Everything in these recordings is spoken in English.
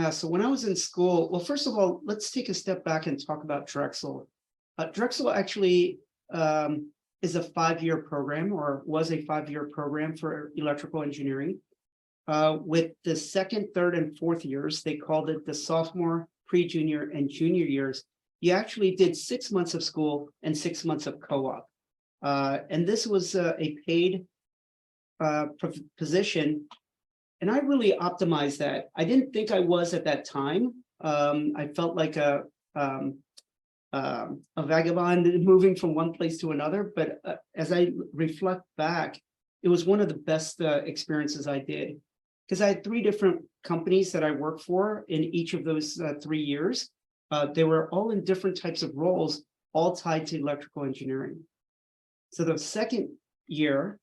Yeah, so when I was in school, well, first of all, let's take a step back and talk about Drexel. Drexel actually is a 5-year program, or was a 5-year program for electrical engineering. With the second, third, and fourth years, they called it the sophomore, pre-junior, and junior years. You actually did 6 months of school and 6 months of co-op. And this was a paid position. And I really optimized that. I didn't think I was at that time. I felt like a vagabond moving from one place to another. But as I reflect back, it was one of the best experiences I did, because I had 3 different companies that I worked for in each of those 3 years. They were all in different types of roles, all tied to electrical engineering. So the second year,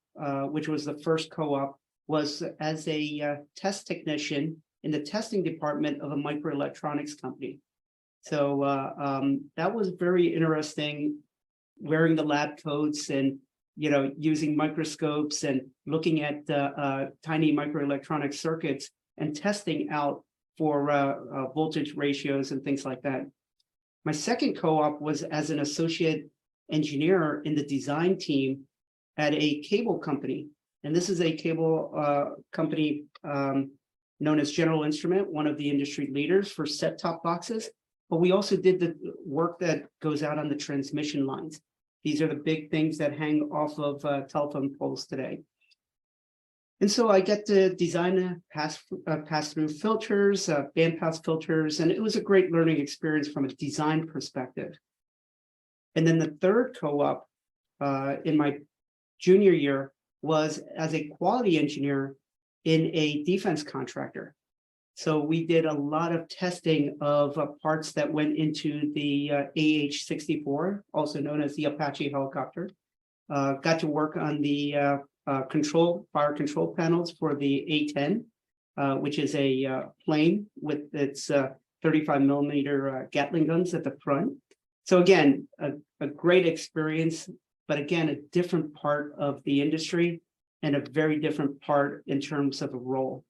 which was the first co-op, was as a test technician in the testing department of a microelectronics company. So that was very interesting, wearing the lab coats and using microscopes and looking at tiny microelectronic circuits and testing out for voltage ratios and things like that. My second co-op was as an associate engineer in the design team at a cable company. And this is a cable company known as General Instrument, one of the industry leaders for set-top boxes. But we also did the work that goes out on the transmission lines. These are the big things that hang off of telephone poles today. And so I get to design pass-through filters, bandpass filters, and it was a great learning experience from a design perspective. And then the third co-op in my junior year was as a quality engineer in a defense contractor. So we did a lot of testing of parts that went into the AH-64, also known as the Apache helicopter. Got to work on the fire control panels for the A-10, which is a plane with its 35 millimeter Gatling guns at the front. So again, a great experience, but again, a different part of the industry and a very different part in terms of a role.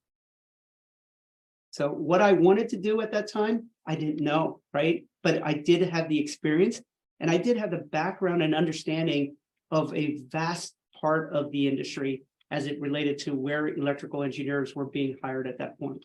So what I wanted to do at that time, I didn't know, right? But I did have the experience, and I did have the background and understanding of a vast part of the industry as it related to where electrical engineers were being hired at that point.